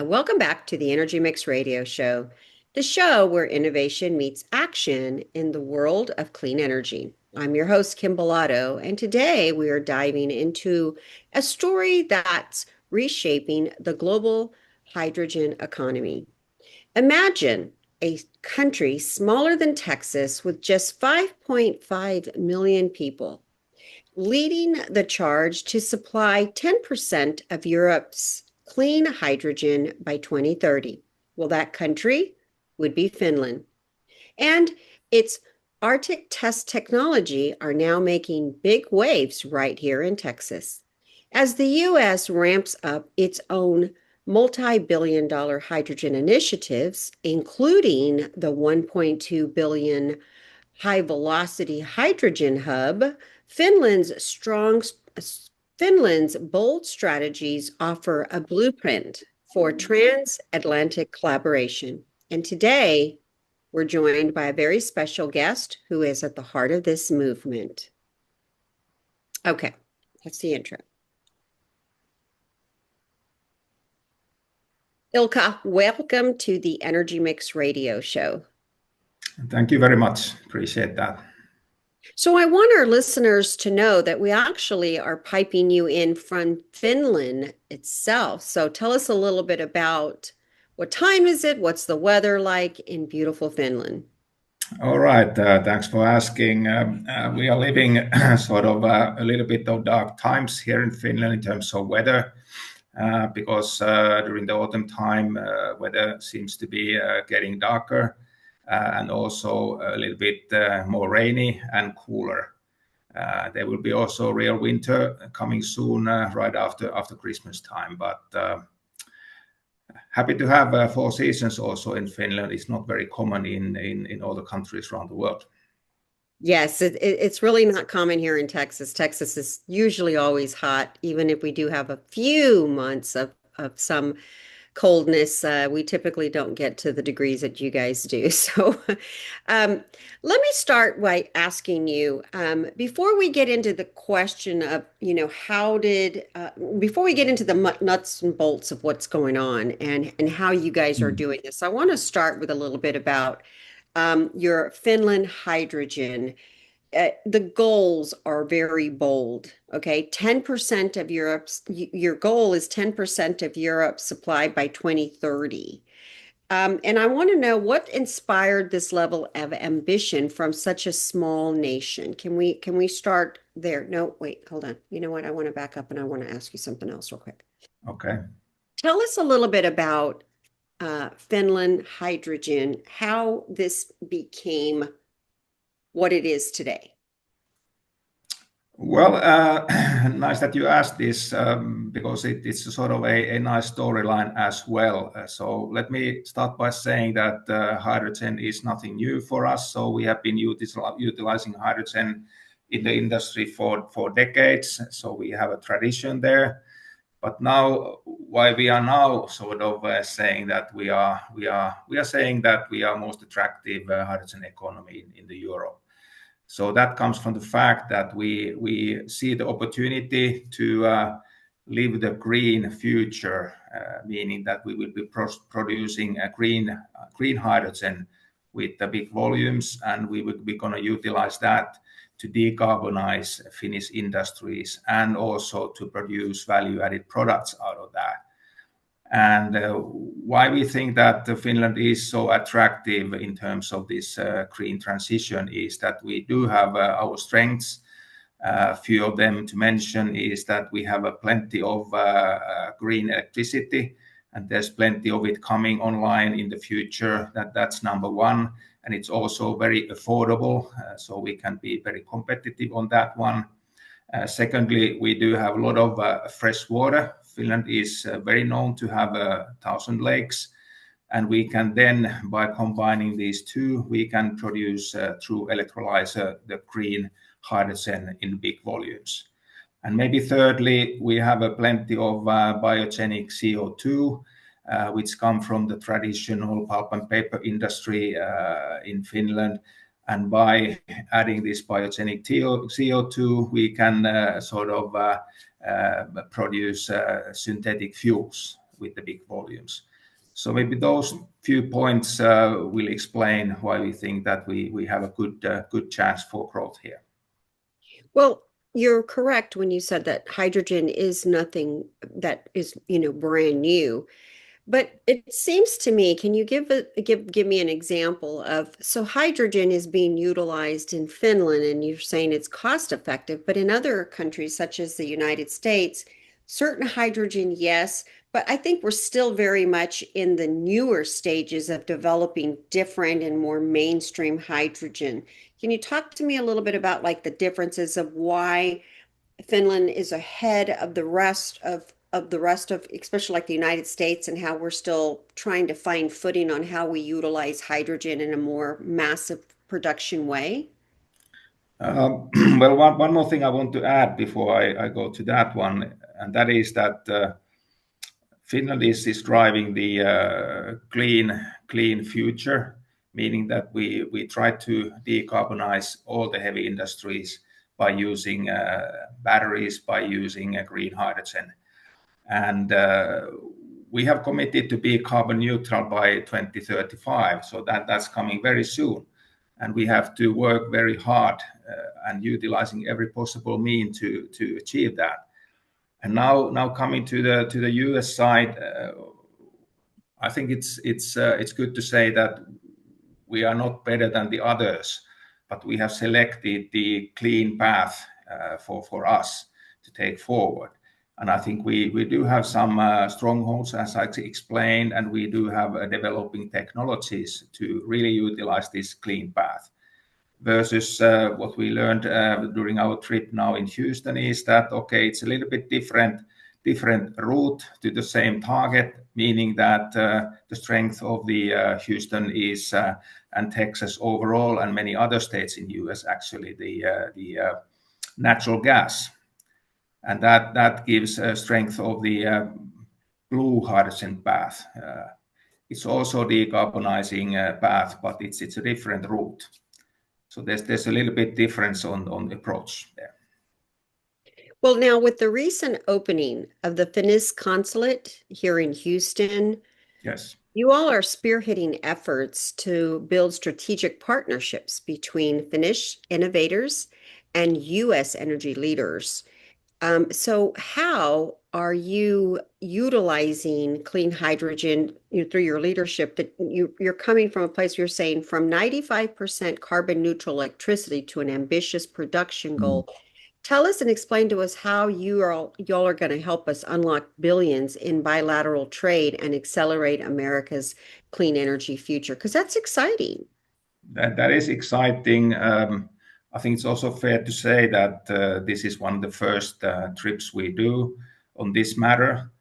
Welcome back to the Energy Mix Radio Show, the show where innovation meets action in the world of clean energy. I'm your host, Kym Bolado, and today we are diving into a story that's reshaping the global hydrogen economy. Imagine a country smaller than Texas with just 5.5 million people leading the charge to supply 10% of Europe's clean hydrogen by 2030. Well, that country would be Finland. And its Arctic test technology are now making big waves right here in Texas. As the US ramps up its own multi-billion-dollar hydrogen initiatives, including the 1.2 billion high velocity hydrogen hub, Finland's strong Finland's bold strategies offer a blueprint for transatlantic collaboration. And today, we're joined by a very special guest who is at the heart of this movement. Okay, that's the intro. Ilkka, welcome to the Energy Mix Radio Show. Thank you very much. Appreciate that. So I want our listeners to know that we actually are piping you in from Finland itself. So tell us a little bit about what time is it? What's the weather like in beautiful Finland? All right. Thanks for asking. We are living sort of a little bit of dark times here in Finland in terms of weather, because during the autumn time, weather seems to be getting darker. And also a little bit more rainy and cooler. There will be also real winter coming soon, right after Christmas time. But happy to have 4 seasons also in Finland. It's not very common in all the countries around the world. Yes, it's really not common here in Texas. Texas is usually always hot, even if we do have a few months of some coldness. We typically don't get to the degrees that you guys do. So let me start by asking you, before we get into the question of, before we get into the nuts and bolts of what's going on and how you guys are doing this, I want to start with a little bit about your Finland hydrogen. The goals are very bold. Okay, 10% of your goal is 10% of Europe's supply by 2030. And I want to know what inspired this level of ambition from such a small nation. Can we start there? No, wait, hold on. You know what? I want to back up and I want to ask you something else real quick. Okay. Tell us a little bit about Finland hydrogen, how this became what it is today. Well, nice that you asked this, because it's a sort of a nice storyline as well. So let me start by saying that hydrogen is nothing new for us. So we have been utilizing hydrogen in the industry for decades. So we have a tradition there. But now, why we are now sort of saying that we are saying that we are most attractive hydrogen economy in the Europe. So that comes from the fact that we see the opportunity to live the green future, meaning that we will be producing a green hydrogen with the big volumes, and we will be going to utilize that to decarbonize Finnish industries and also to produce value-added products out of that. And why we think that Finland is so attractive in terms of this green transition is that we do have our strengths. A few of them to mention is that we have plenty of green electricity, and there's plenty of it coming online in the future. That's number one. And it's also very affordable, so we can be very competitive on that one. Secondly, we do have a lot of fresh water. Finland is very known to have 1,000 lakes, and we can then, by combining these two, we can produce through electrolyzer the green hydrogen in big volumes. And maybe thirdly, we have plenty of biogenic CO2, which come from the traditional pulp and paper industry in Finland. And by adding this biogenic CO2, we can produce synthetic fuels, with the big volumes. So maybe those few points will explain why we think that we have a good chance for growth here. Well, you're correct when you said that hydrogen is nothing that is, brand new. But it seems to me, can you give me an example of, so hydrogen is being utilized in Finland and you're saying it's cost effective, but in other countries such as the United States, certain hydrogen, yes, but I think we're still very much in the newer stages of developing different and more mainstream hydrogen. Can you talk to me a little bit about like the differences of why Finland is ahead of the rest of especially like the United States, and how we're still trying to find footing on how we utilize hydrogen in a more massive production way? Well, one more thing I want to add before I go to that one, and that is that Finland is driving the clean future, meaning that we try to decarbonize all the heavy industries by using batteries, by using green hydrogen. And we have committed to be carbon neutral by 2035, so that's coming very soon. And we have to work very hard and utilizing every possible mean to achieve that. And now coming to the US side, I think it's good to say that we are not better than the others, but we have selected the clean path for us to take forward. And I think we do have some strongholds, as I explained, and we do have developing technologies to really utilize this clean path. Versus what we learned during our trip now in Houston is that, okay, it's a little bit different route to the same target, meaning that the strength of the Houston is, and Texas overall, and many other states in US, actually, the natural gas. And that gives strength of the blue hydrogen path. It's also decarbonizing path, but it's a different route. So there's a little bit difference on the approach there. Well, now with the recent opening of the Finnish consulate here in Houston, Yes. you all are spearheading efforts to build strategic partnerships between Finnish innovators and U.S. energy leaders. So how are you utilizing clean hydrogen, through your leadership, that you're coming from a place where you're saying from 95% carbon neutral electricity to an ambitious production Mm. goal? Tell us and explain to us how y'all are going to help us unlock billions in bilateral trade and accelerate America's clean energy future, because that's exciting. That is exciting. I think it's also fair to say that this is one of the first trips we do on this matter.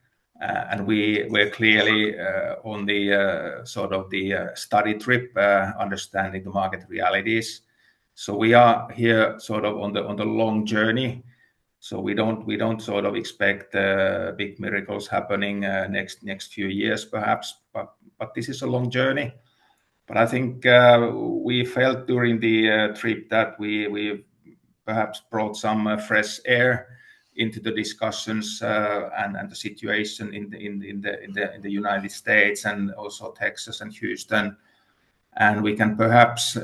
And we're clearly on the sort of the study trip, understanding the market realities. So we are here sort of on the long journey. So we don't sort of expect big miracles happening next few years perhaps, but this is a long journey. But I think we felt during the trip that we perhaps brought some fresh air into the discussions and the situation in the United States, and also Texas and Houston. And we can perhaps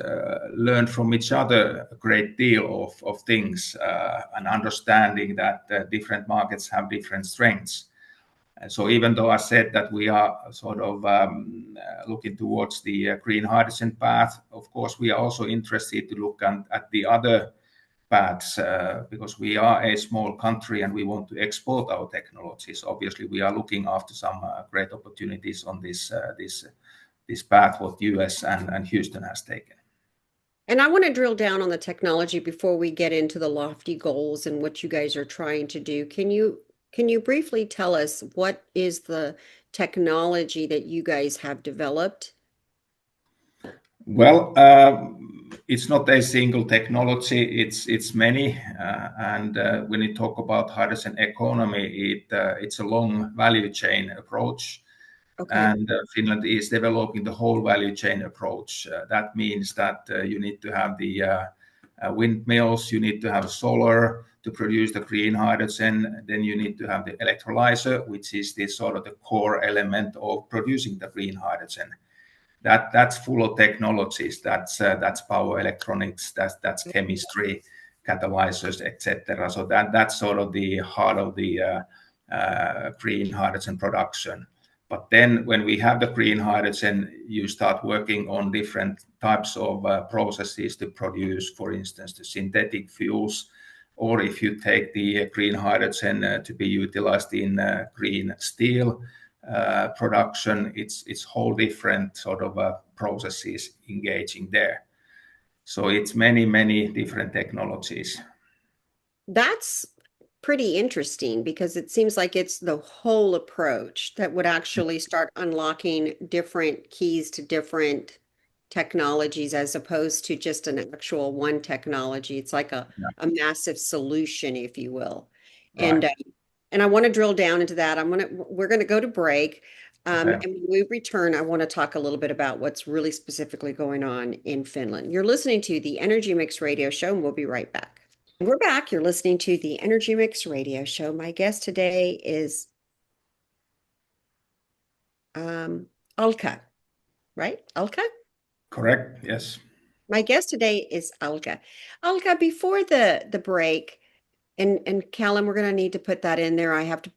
learn from each other a great deal of things, and understanding that different markets have different strengths. And so even though I said that we are sort of looking towards the green hydrogen path, of course, we are also interested to look at the other paths, because we are a small country and we want to export our technologies. Obviously, we are looking after some great opportunities on this path what US and Houston has taken. And I want to drill down on the technology before we get into the lofty goals and what you guys are trying to do. Can you briefly tell us what is the technology that you guys have developed? Well, it's not a single technology, it's many. And when you talk about hydrogen economy, it's a long value chain approach. Okay. And Finland is developing the whole value chain approach. That means that you need to have the windmills, you need to have solar to produce the green hydrogen, then you need to have the electrolyzer, which is the sort of the core element of producing the green hydrogen. That's full of technologies. That's power electronics. That's chemistry, catalyzers, etc. So that's sort of the heart of the green hydrogen production. But then when we have the green hydrogen, you start working on different types of processes to produce, for instance, the synthetic fuels, or if you take the green hydrogen to be utilized in green steel production, it's whole different sort of processes engaging there. So it's many different technologies. That's pretty interesting because it seems like it's the whole approach that would actually start unlocking different keys to different technologies as opposed to just an actual one technology. It's like Yeah. a massive solution, if you will. And Right. uh, and I want to drill down into that. We're gonna go to break. Okay. And when we return, I want to talk a little bit about what's really specifically going on in Finland. You're listening to the Energy Mix Radio Show, and we'll be right back. We're back. You're listening to the Energy Mix Radio Show. My guest today is Ilkka, right? Ilkka? Correct. Yes. My guest today is Ilkka. Ilkka, before the break, and Callum, we're going to need to put that in there. I have to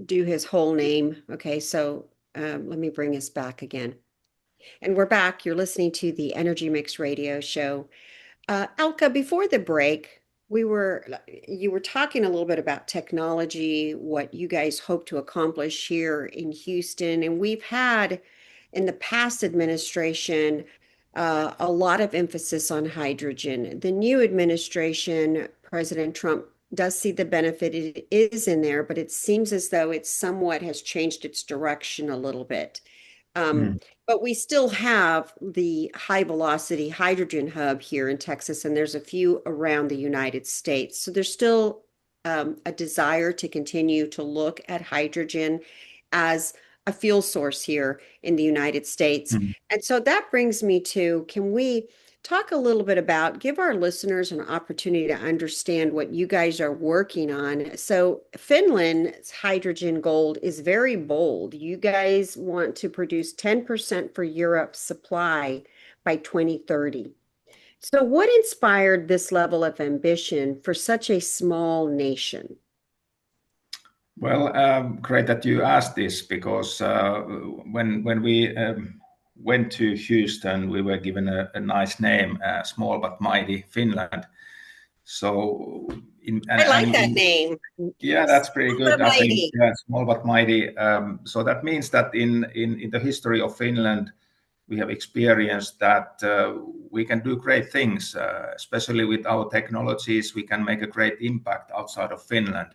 do his whole name. Okay, so let me bring us back again. And we're back. You're listening to the Energy Mix Radio Show. Ilkka, before the break, you were talking a little bit about technology, what you guys hope to accomplish here in Houston, and we've had in the past administration a lot of emphasis on hydrogen. The new administration, President Trump, does see the benefit. It is in there, but it seems as though it somewhat has changed its direction a little bit. Um, Mm. but we still have the high velocity hydrogen hub here in Texas, and there's a few around the United States. So there's still a desire to continue to look at hydrogen as a fuel source here in the United States. Mm. And so that brings me to, can we talk a little bit about, give our listeners an opportunity to understand what you guys are working on. So Finland's hydrogen goal is very bold. You guys want to produce 10% for Europe's supply by 2030. So what inspired this level of ambition for such a small nation? Well, great that you asked this because when we went to Houston, we were given a nice name, Small but Mighty Finland. So, I like that name. yeah, that's pretty Small good. but I think, mighty. yeah, Small but Mighty. So that means that in the history of Finland, we have experienced that we can do great things, especially with our technologies. We can make a great impact outside of Finland.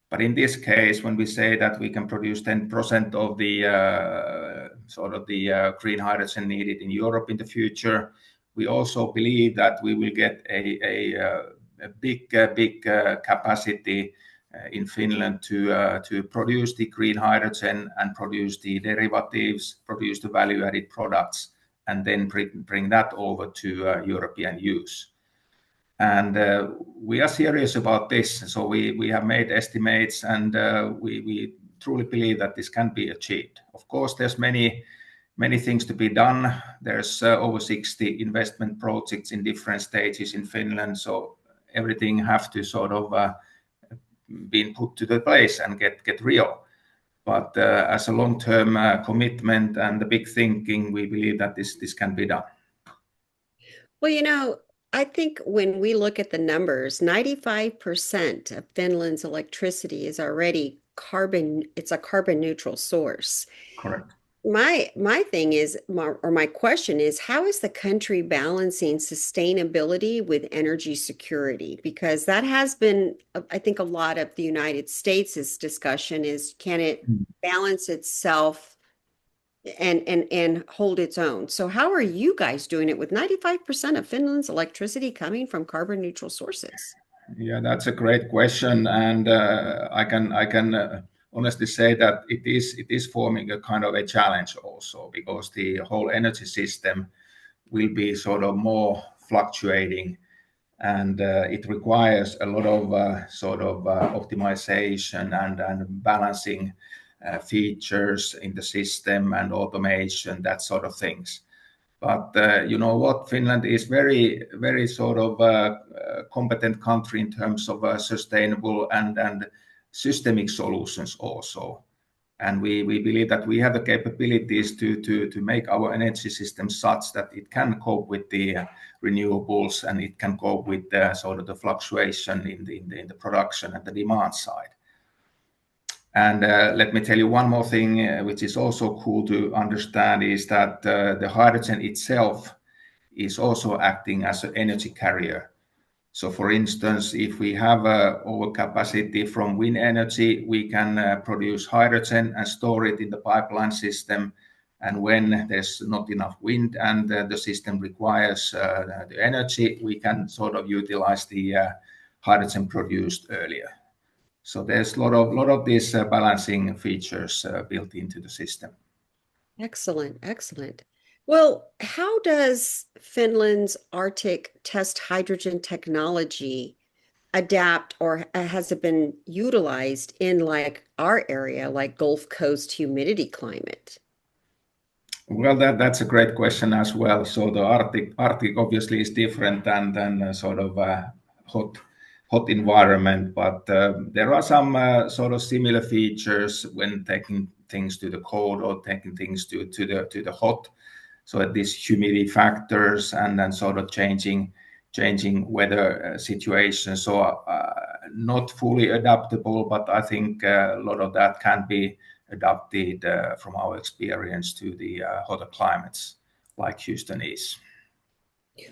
But in this case, when we say that we can produce 10% of the sort of the green hydrogen needed in Europe in the future, we also believe that we will get a big capacity in Finland to produce the green hydrogen and produce the derivatives, produce the value-added products, and then bring that over to European use. And we are serious about this. So we have made estimates, and we truly believe that this can be achieved. Of course, there's many things to be done. There's over 60 investment projects in different stages in Finland. So everything have to sort of be put to the place and get real. But as a long-term commitment and the big thinking, we believe that this can be done. Well, I think when we look at the numbers, 95% of Finland's electricity is already it's a carbon neutral source. Correct. My thing is, or my question is, how is the country balancing sustainability with energy security? Because that has been, I think, a lot of the United States' discussion is, can it balance itself and hold its own? So how are you guys doing it with 95% of Finland's electricity coming from carbon neutral sources? Yeah, that's a great question, and I can honestly say that it is forming a kind of a challenge also because the whole energy system will be sort of more fluctuating, and it requires a lot of optimization and balancing features in the system and automation, that sort of things. But you know what? Finland is very competent country in terms of sustainable and systemic solutions also. And we believe that we have the capabilities to make our energy system such that it can cope with the renewables, and it can cope with the fluctuation in the production and the demand side. And let me tell you one more thing, which is also cool to understand, is that the hydrogen itself is also acting as an energy carrier. So, for instance, if we have overcapacity from wind energy, we can produce hydrogen and store it in the pipeline system. And when there's not enough wind and the system requires the energy, we can utilize the hydrogen produced earlier. So there's a lot of these balancing features built into the system. Excellent, excellent. Well, how does Finland's Arctic test hydrogen technology adapt, or has it been utilized in like our area, like Gulf Coast humidity climate? Well, that's a great question as well. So the Arctic obviously is different than hot environment, but there are some similar features when taking things to the cold or taking things to the hot. So these humidity factors and then changing weather situations. So not fully adaptable, but I think a lot of that can be adapted from our experience to the hotter climates like Houston is.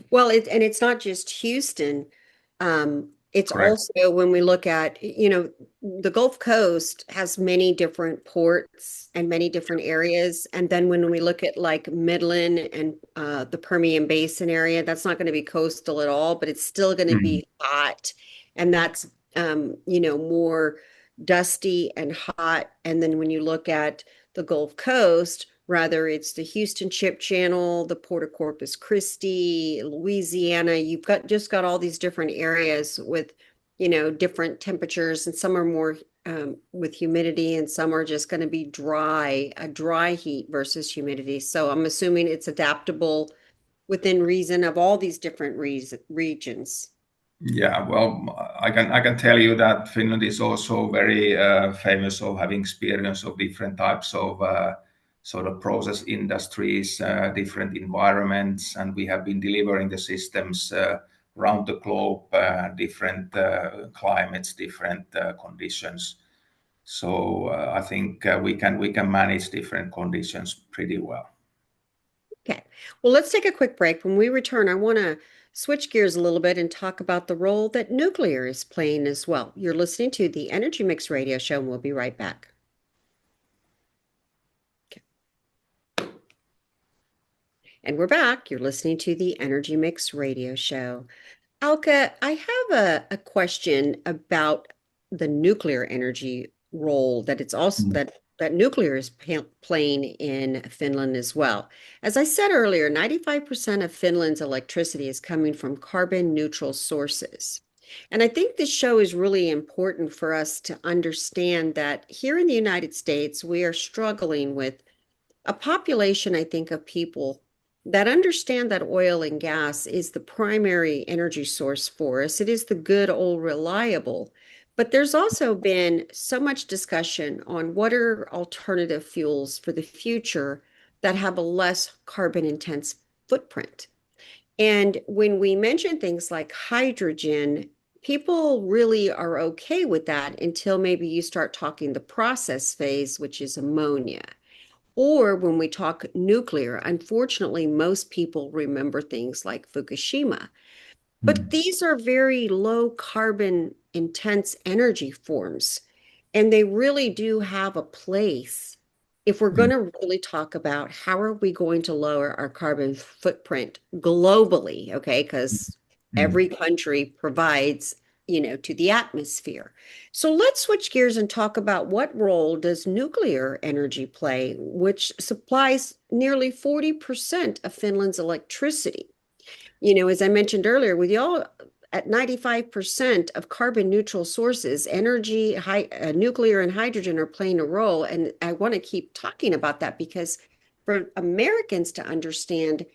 Well, it's not just Houston. It's Correct. also when we look at, the Gulf Coast has many different ports and many different areas. And then when we look at like Midland and the Permian Basin area, that's not going to be coastal at all, but it's still going to Mhm. be hot. And that's, more dusty and hot. And then when you look at the Gulf Coast, whether it's the Houston Ship Channel, the Port of Corpus Christi, Louisiana, you've got all these different areas with, different temperatures, and some are more with humidity, and some are just going to be a dry heat versus humidity. So I'm assuming it's adaptable within reason of all these different regions. Yeah, well, I can tell you that Finland is also very famous of having experience of different types of process industries, different environments, and we have been delivering the systems around the globe, different climates, different conditions. So I think we can manage different conditions pretty well. Okay. Well, let's take a quick break. When we return, I want to switch gears a little bit and talk about the role that nuclear is playing as well. You're listening to the Energy Mix Radio Show, and we'll be right back. Okay. And we're back. You're listening to the Energy Mix Radio Show. Ilkka, I have a question about the nuclear energy role that it's also Mm. that nuclear is playing in Finland as well. As I said earlier, 95% of Finland's electricity is coming from carbon neutral sources. And I think this show is really important for us to understand that here in the United States, we are struggling with a population, I think, of people that understand that oil and gas is the primary energy source for us. It is the good old reliable. But there's also been so much discussion on what are alternative fuels for the future that have a less carbon intense footprint. And when we mention things like hydrogen, people really are okay with that until maybe you start talking the process phase, which is ammonia. Or when we talk nuclear, unfortunately, most people remember things like Fukushima. But Mm. these are very low carbon intense energy forms, and they really do have a place if we're going Mm. to really talk about how are we going to lower our carbon footprint globally, okay? Because Mm. every country provides, to the atmosphere. So let's switch gears and talk about what role does nuclear energy play, which supplies nearly 40% of Finland's electricity. As I mentioned earlier, with y'all at 95% of carbon neutral sources, energy, nuclear and hydrogen are playing a role. And I want to keep talking about that because for Americans to understand,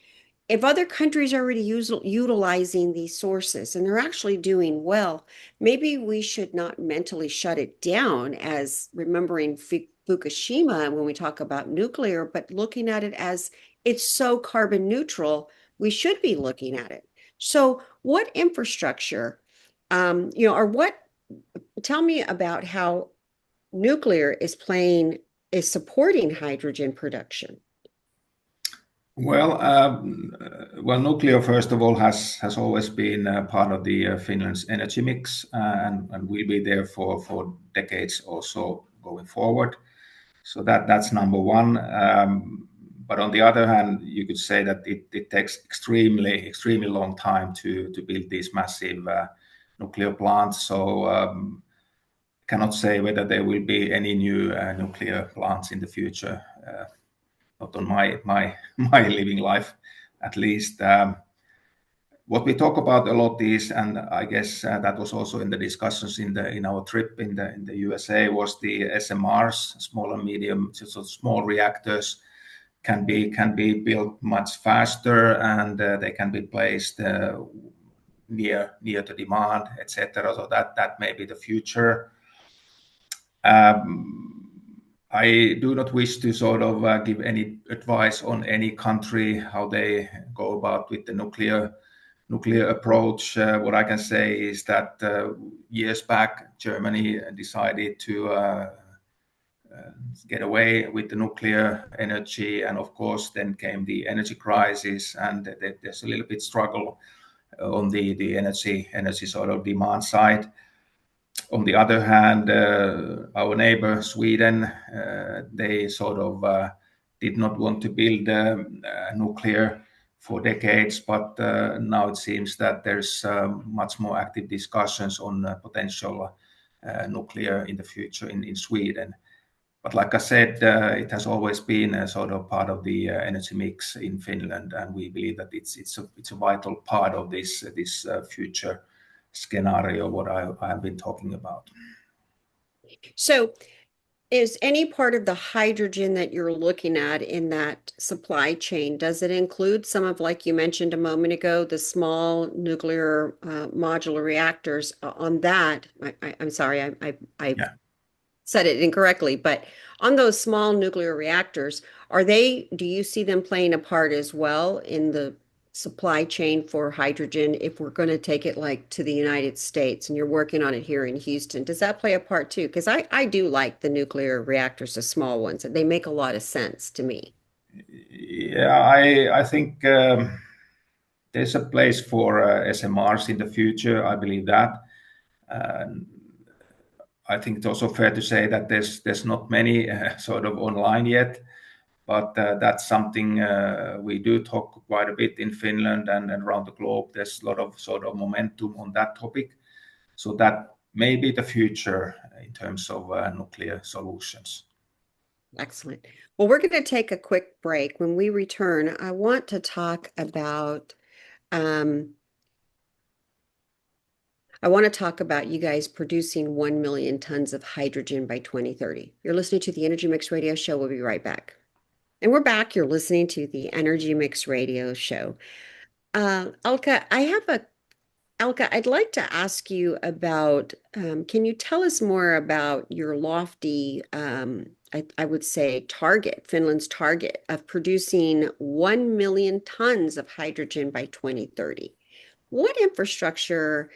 if other countries are already utilizing these sources and they're actually doing well, maybe we should not mentally shut it down as remembering Fukushima when we talk about nuclear, but looking at it as it's so carbon neutral, we should be looking at it. So, what infrastructure, or what, tell me about how nuclear is supporting hydrogen production. Well, nuclear first of all has always been part of the Finland's energy mix, and will be there for decades also going forward. So that's number one. But on the other hand, you could say that it takes extremely long time to build these massive nuclear plants. So cannot say whether there will be any new nuclear plants in the future. Not on my living life, at least. What we talk about a lot is, and I guess that was also in the discussions in our trip in the USA, was the SMRs, small and medium, so small reactors can be built much faster, and they can be placed near the demand, etc. So that may be the future. I do not wish to sort of give any advice on any country how they go about with the nuclear approach. What I can say is that years back, Germany decided to get away with the nuclear energy, and of course, then came the energy crisis, and there's a little bit struggle on the energy sort of demand side. On the other hand, our neighbor Sweden, they sort of did not want to build nuclear for decades, but now it seems that there's much more active discussions on potential nuclear in the future in Sweden. But like I said, it has always been a sort of part of the energy mix in Finland, and we believe that it's a vital part of this future scenario what I have been talking about. So, is any part of the hydrogen that you're looking at in that supply chain, does it include some of, like you mentioned a moment ago, the small nuclear modular reactors on that? I'm sorry, I Yeah. said it incorrectly, but on those small nuclear reactors, do you see them playing a part as well in the supply chain for hydrogen if we're going to take it like to the United States and you're working on it here in Houston? Does that play a part too? Because I do like the nuclear reactors, the small ones. They make a lot of sense to me. Yeah, I think there's a place for SMRs in the future. I believe that. I think it's also fair to say that there's not many sort of online yet, but that's something we do talk quite a bit in Finland and around the globe. There's a lot of sort of momentum on that topic, so that may be the future in terms of nuclear solutions. Excellent. Well, we're going to take a quick break. When we return, I want to talk about um, you guys producing 1 million tons of hydrogen by 2030. You're listening to the Energy Mix Radio Show. We'll be right back. And we're back. You're listening to the Energy Mix Radio Show. Ilkka, I'd like to ask you about, can you tell us more about your lofty, I would say, Finland's target of producing 1 million tons of hydrogen by 2030? What infrastructure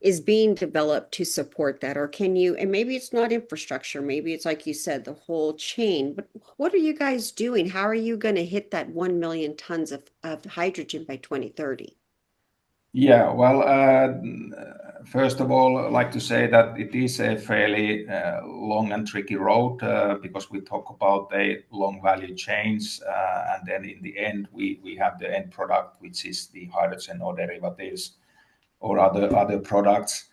is being developed to support that? Or can you, and maybe it's not infrastructure, maybe it's like you said, the whole chain, but what are you guys doing? How are you going to hit that 1 million tons of hydrogen by 2030? Yeah, well, first of all, I'd like to say that it is a fairly long and tricky road because we talk about a long value chains, and then in the end, we have the end product, which is the hydrogen or derivatives or other products.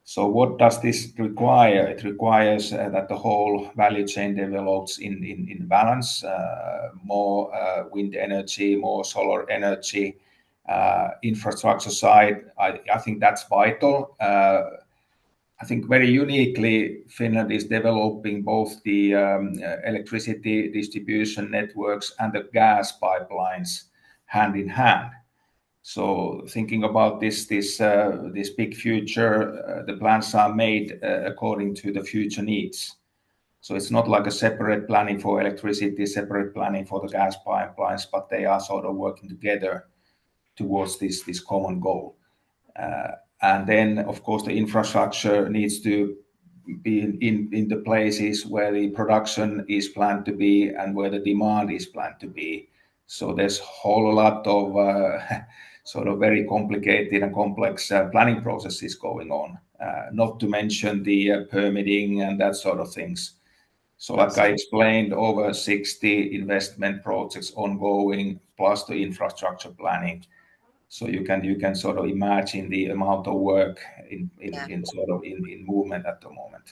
So what does this require? It requires that the whole value chain develops in balance, more wind energy, more solar energy, infrastructure side, I think that's vital. I think very uniquely, Finland is developing both the electricity distribution networks and the gas pipelines hand in hand. So thinking about this big future, the plans are made according to the future needs. So it's not like a separate planning for electricity, separate planning for the gas pipelines, but they are sort of working together towards this common goal. And then, of course, the infrastructure needs to be in the places where the production is planned to be and where the demand is planned to be. So there's a whole lot of sort of very complicated and complex planning processes going on, not to mention the permitting and that sort of things. So like I explained, over 60 investment projects ongoing, plus the infrastructure planning. So you can sort of imagine the amount of work in movement at the moment.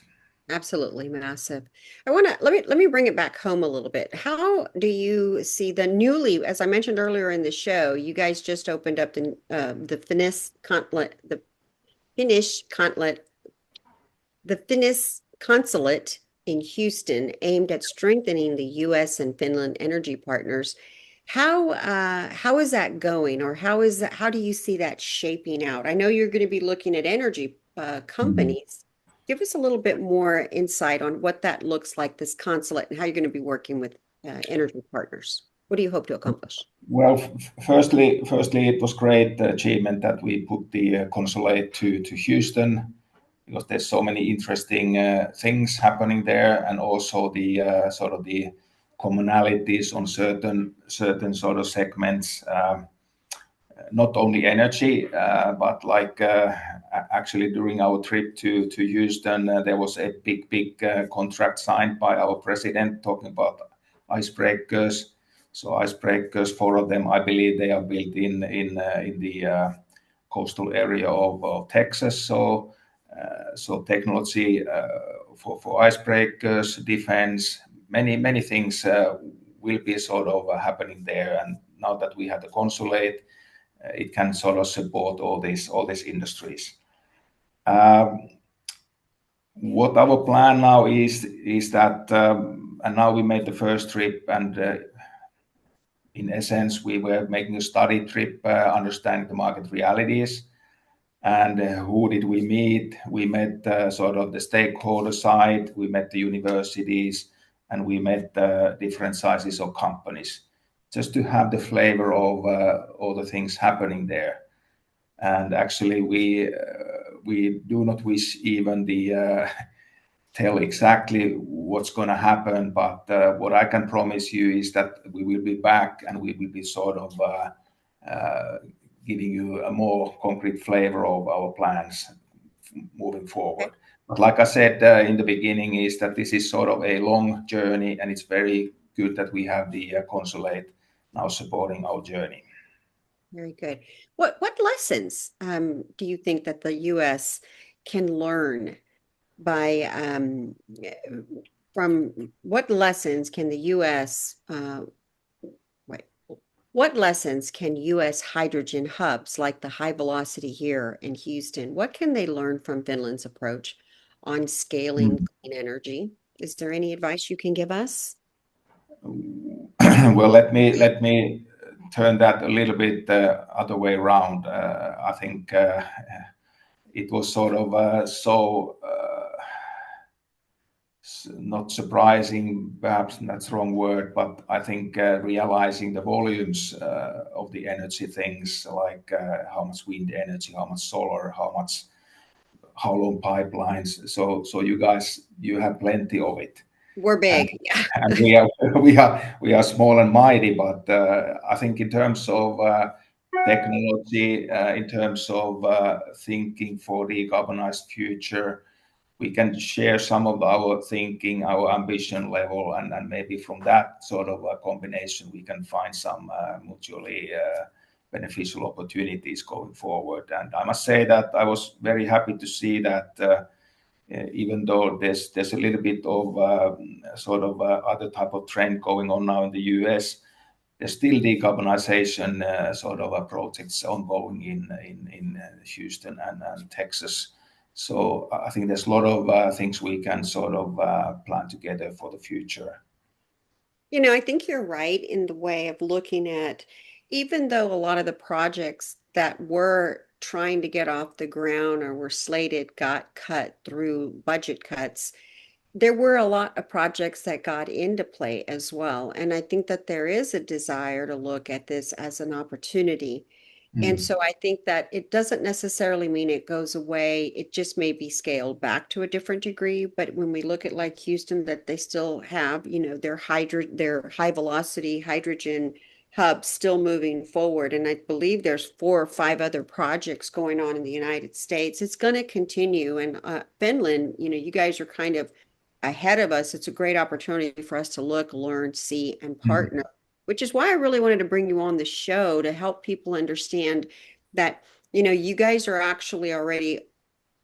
Absolutely massive. I want to let me bring it back home a little bit. How do you see the newly, as I mentioned earlier in the show, you guys just opened up the Finnish consulate, the Finnish consulate in Houston, aimed at strengthening the U.S. and Finland energy partners. How is that going, or how do you see that shaping out? I know you're going to be looking at energy companies. Give us a little bit more insight on what that looks like, this consulate, and how you're going to be working with energy partners. What do you hope to accomplish? Well, firstly, it was great achievement that we put the consulate to Houston, because there's so many interesting things happening there, and also the sort of the commonalities on certain sort of segments. Not only energy, but like actually during our trip to Houston, there was a big contract signed by our president talking about icebreakers. So icebreakers, 4 of them, I believe they are built in the coastal area of Texas. So technology for icebreakers, defense, many things will be sort of happening there. And now that we have the consulate, it can sort of support all these industries. What our plan now is that, and now we made the first trip, and in essence, we were making a study trip, understanding the market realities. And who did we meet? We met sort of the stakeholder side, we met the universities, and we met different sizes of companies, just to have the flavor of all the things happening there. And actually, we do not wish even the tell exactly what's going to happen, but what I can promise you is that we will be back and we will be sort of giving you a more concrete flavor of our plans moving forward. But like I said in the beginning, is that this is sort of a long journey, and it's very good that we have the consulate now supporting our journey. Very good. What lessons do you think that the U.S. can learn by from what lessons can the U.S. What lessons can U.S. hydrogen hubs like the high velocity here in Houston, what can they learn from Finland's approach on scaling clean energy? Is there any advice you can give us? Well, let me turn that a little bit other way around. I think it was sort of not surprising, perhaps that's the wrong word, but I think realizing the volumes of the energy things, like how much wind energy, how much solar, how long pipelines. So you guys, you have plenty of it. We're big, and we are small and mighty, but I think in terms of technology, in terms of thinking for the decarbonized future, we can share some of our thinking, our ambition level, and maybe from that sort of a combination, we can find some mutually beneficial opportunities going forward. And I must say that I was very happy to see that even though there's a little bit of sort of other type of trend going on now in the US, there's still decarbonization sort of projects ongoing in Houston and Texas. So I think there's a lot of things we can sort of plan together for the future. I think you're right in the way of looking at, even though a lot of the projects that were trying to get off the ground or were slated got cut through budget cuts, there were a lot of projects that got into play as well. And I think that there is a desire to look at this as an opportunity. And Mm. so I think that it doesn't necessarily mean it goes away. It just may be scaled back to a different degree. But when we look at like Houston, that they still have, their high velocity hydrogen hub still moving forward. And I believe there's 4 or 5 other projects going on in the United States. It's going to continue. And Finland, you guys are kind of ahead of us. It's a great opportunity for us to look, learn, see, and Mm. partner, which is why I really wanted to bring you on the show to help people understand that, you guys are actually already,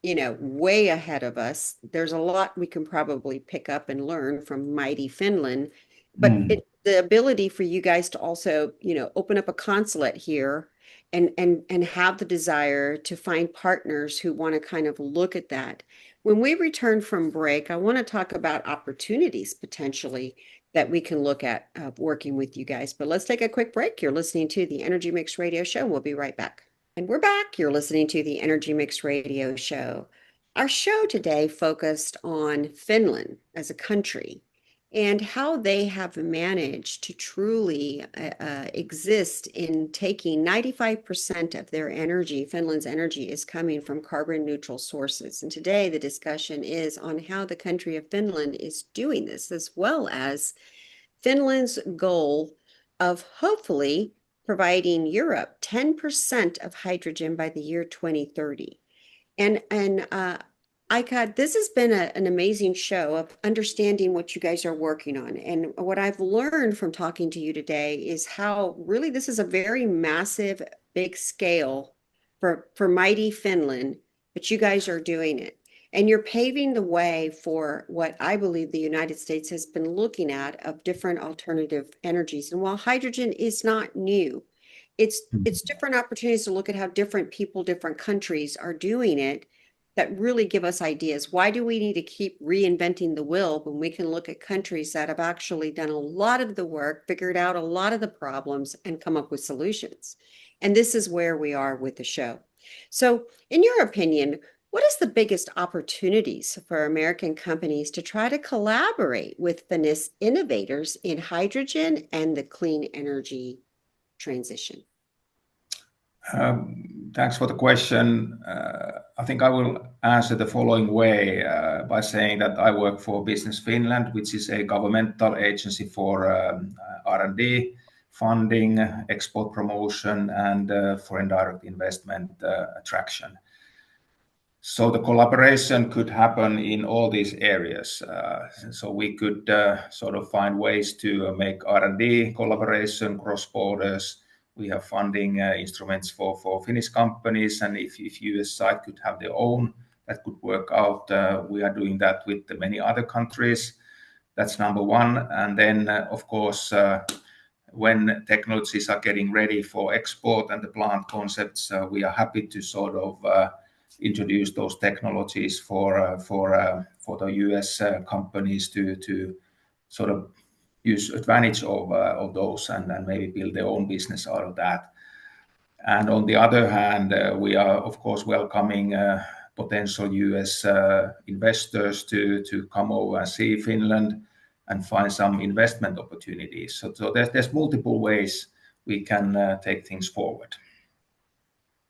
way ahead of us. There's a lot we can probably pick up and learn from mighty Finland, but Mm. the ability for you guys to also, open up a consulate here and have the desire to find partners who want to kind of look at that. When we return from break, I want to talk about opportunities potentially that we can look at working with you guys. But let's take a quick break. You're listening to the Energy Mix Radio Show. We'll be right back. And we're back. You're listening to the Energy Mix Radio Show. Our show today focused on Finland as a country and how they have managed to truly exist in taking 95% of their energy. Finland's energy is coming from carbon neutral sources. And today the discussion is on how the country of Finland is doing this, as well as Finland's goal of hopefully providing Europe 10% of hydrogen by the year 2030. And Ika, this has been an amazing show of understanding what you guys are working on. And what I've learned from talking to you today is how really this is a very massive, big scale for mighty Finland, but you guys are doing it. And you're paving the way for what I believe the United States has been looking at of different alternative energies. And while hydrogen is not new, it's different opportunities to look at how different people, different countries are doing it that really give us ideas. Why do we need to keep reinventing the wheel when we can look at countries that have actually done a lot of the work, figured out a lot of the problems, and come up with solutions? And this is where we are with the show. So, in your opinion, what is the biggest opportunities for American companies to try to collaborate with Finnish innovators in hydrogen and the clean energy transition? Thanks for the question. I think I will answer the following way by saying that I work for Business Finland, which is a governmental agency for R&D, funding, export promotion, and foreign direct investment attraction. So the collaboration could happen in all these areas. So we could sort of find ways to make R&D collaboration cross borders. We have funding instruments for Finnish companies, and if US side could have their own, that could work out. We are doing that with many other countries. That's number one. And then, of course, when technologies are getting ready for export and the plant concepts, we are happy to sort of introduce those technologies for the US companies to sort of use advantage of those and maybe build their own business out of that. And on the other hand, we are of course welcoming potential US investors to come over and see Finland and find some investment opportunities. So there's multiple ways we can take things forward.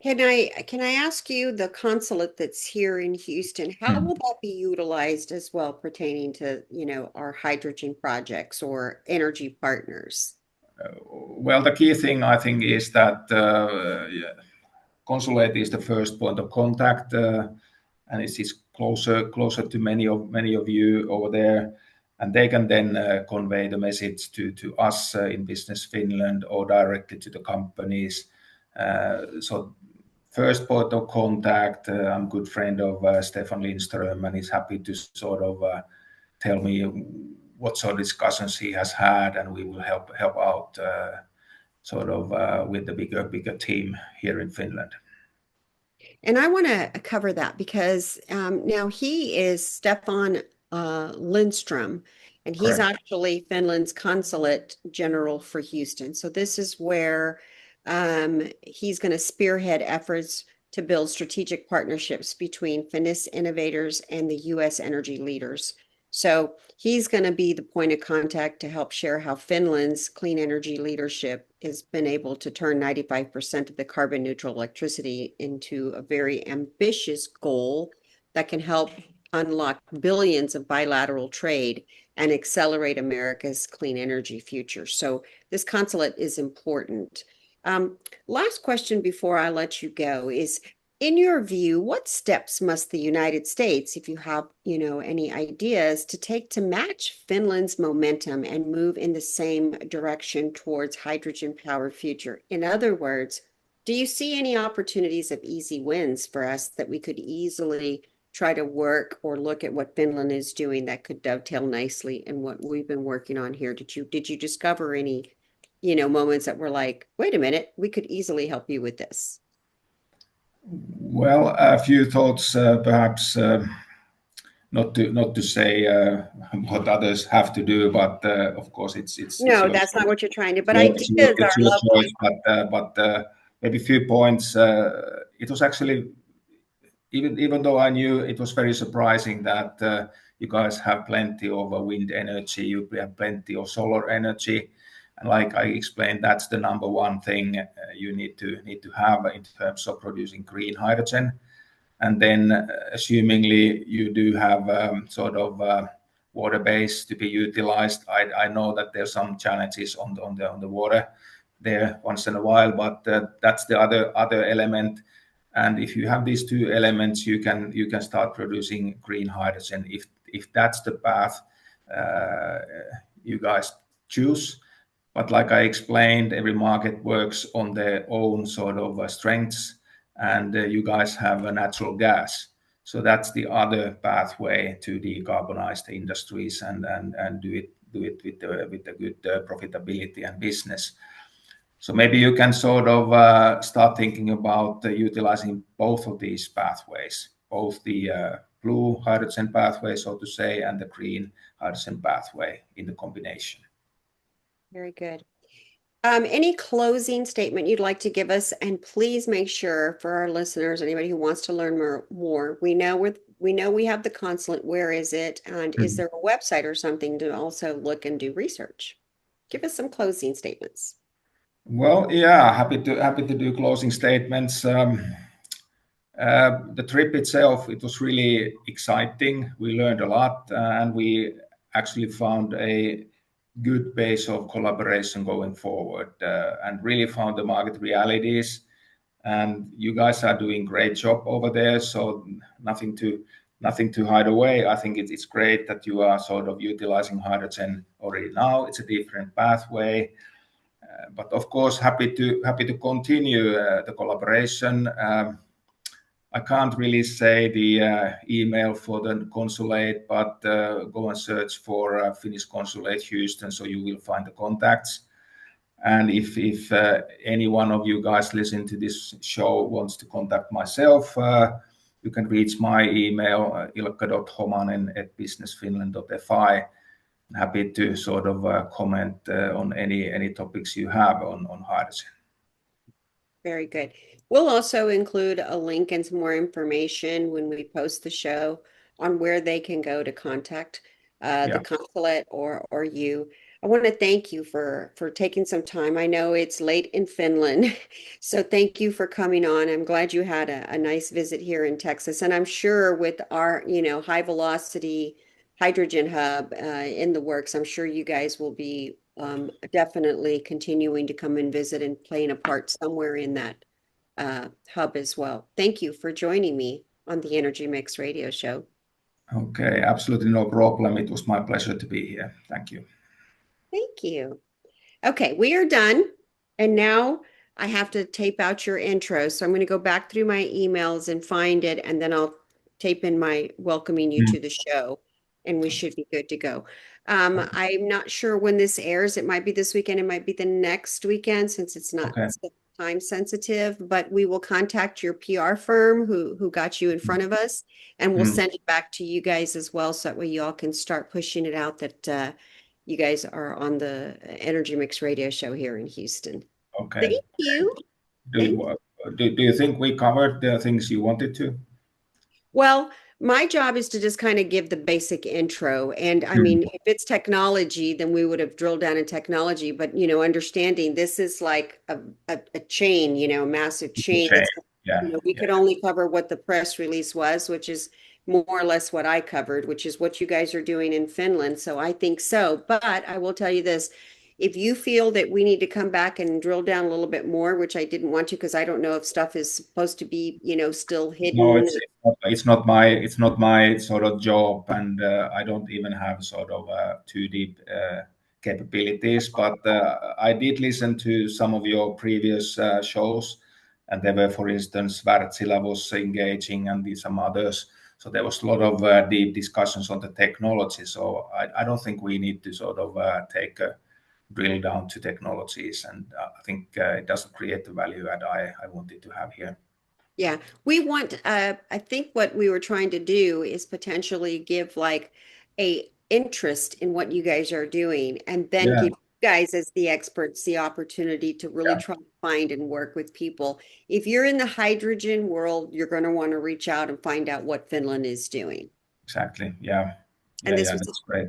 Can I ask you, the consulate that's here in Houston, how Hmm. will that be utilized as well pertaining to, our hydrogen projects or energy partners? Well, the key thing I think is that consulate is the first point of contact, and it's closer to many of you over there, and they can then convey the message to us in Business Finland or directly to the companies. So first point of contact, I'm a good friend of Stefan Lindström, and he's happy to sort of tell me what sort of discussions he has had, and we will help out sort of with the bigger team here in Finland. And I want to cover that because now he is Stefan Lindstrom, and he's Correct. actually Finland's consulate general for Houston. So this is where he's going to spearhead efforts to build strategic partnerships between Finnish innovators and the U.S. energy leaders. So he's going to be the point of contact to help share how Finland's clean energy leadership has been able to turn 95% of the carbon neutral electricity into a very ambitious goal that can help unlock billions of bilateral trade and accelerate America's clean energy future. So this consulate is important. Last question before I let you go is, in your view, what steps must the United States, if you have, any ideas, to take to match Finland's momentum and move in the same direction towards hydrogen-powered future? In other words, do you see any opportunities of easy wins for us that we could easily try to work or look at what Finland is doing that could dovetail nicely in what we've been working on here? Did you discover any, moments that were like, wait a minute, we could easily help you with this? Well, a few thoughts, perhaps not to say what others have to do, but of course it's No, your that's not what you're trying to, but it's your, ideas it's are your lovely. choice. But maybe a few points. It was actually even though I knew, it was very surprising that you guys have plenty of wind energy, you have plenty of solar energy, and like I explained, that's the number one thing you need to have in terms of producing green hydrogen. And then, assumingly, you do have sort of water base to be utilized. I know that there's some challenges on the water there once in a while, but that's the other element. And if you have these two elements, you can start producing green hydrogen. If that's the path you guys choose. But like I explained, every market works on their own sort of strengths, and you guys have a natural gas. So that's the other pathway to decarbonize the industries and do it with the good profitability and business. So maybe you can sort of start thinking about utilizing both of these pathways, both the blue hydrogen pathway, so to say, and the green hydrogen pathway in the combination. Very good. Any closing statement you'd like to give us? And please make sure for our listeners, anybody who wants to learn more, we have the consulate. Where is it? And is Mhm. there a website or something to also look and do research? Give us some closing statements. Well, yeah, happy to do closing statements. The trip itself, it was really exciting. We learned a lot, and we actually found a good base of collaboration going forward, and really found the market realities. And you guys are doing great job over there, so nothing to hide away. I think it's great that you are sort of utilizing hydrogen already now. It's a different pathway, but of course, happy to continue the collaboration. I can't really say the email for the consulate, but go and search for Finnish Consulate Houston, so you will find the contacts. And if any one of you guys listening to this show wants to contact myself, you can reach my email, ilkka.homanen@businessfinland.fi. Happy to sort of comment on any topics you have on hydrogen. Very good. We'll also include a link and some more information when we post the show on where they can go to contact the Yeah. consulate or you. I want to thank you for taking some time. I know it's late in Finland, so thank you for coming on. I'm glad you had a nice visit here in Texas, and I'm sure with our, high velocity hydrogen hub in the works, I'm sure you guys will be definitely continuing to come and visit and playing a part somewhere in that hub as well. Thank you for joining me on the Energy Mix radio show. Okay, absolutely no problem. It was my pleasure to be here. Thank you. Thank you. Okay, we are done. And now I have to tape out your intro. So I'm going to go back through my emails and find it, and then I'll tape in my welcoming you to the show, and we should be good to go. I'm not sure when this airs. It might be this weekend, it might be the next weekend since it's not Okay. so time sensitive, but we will contact your PR firm who got you in front of us, and we'll Mm, send it back to you guys as well so that way you all can start pushing it out that you guys are on the Energy Mix radio show here in Houston. okay. Thank you. Do Thank you, do you think we covered the things you wanted to? Well, my job is to just kind of give the basic intro. And I Mm. mean, if it's technology, then we would have drilled down in technology. But, understanding this is like a chain, a massive chain Okay. that's, Yeah. we Yeah. could only cover what the press release was, which is more or less what I covered, which is what you guys are doing in Finland. So I think so. But I will tell you this. If you feel that we need to come back and drill down a little bit more, which I didn't want to because I don't know if stuff is supposed to be, still No, hidden. it's not my sort of job, and I don't even have sort of too deep capabilities. But I did listen to some of your previous shows, and there were, for instance, Wärtsilä was engaging, and some others. So there was a lot of deep discussions on the technology. So I don't think we need to sort of take a drill down to technologies, and I think it doesn't create the value that I wanted to have here. Yeah, we want, I think what we were trying to do is potentially give like a interest in what you guys are doing and then Yeah, give you guys as the experts the opportunity to really yeah, try to find and work with people. If you're in the hydrogen world, you're going to want to reach out and find out what Finland is doing. exactly. Yeah, And yeah, this yeah. was, That's great.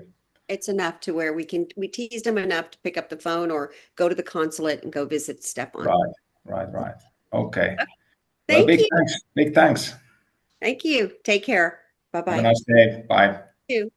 it's enough to where we teased them enough to pick up the phone or go to the consulate and go visit Stefan. Right, right, right. Okay. Well, Thank you. big thanks. Thank you. Take care. Have a Bye-bye. nice day. Bye. You.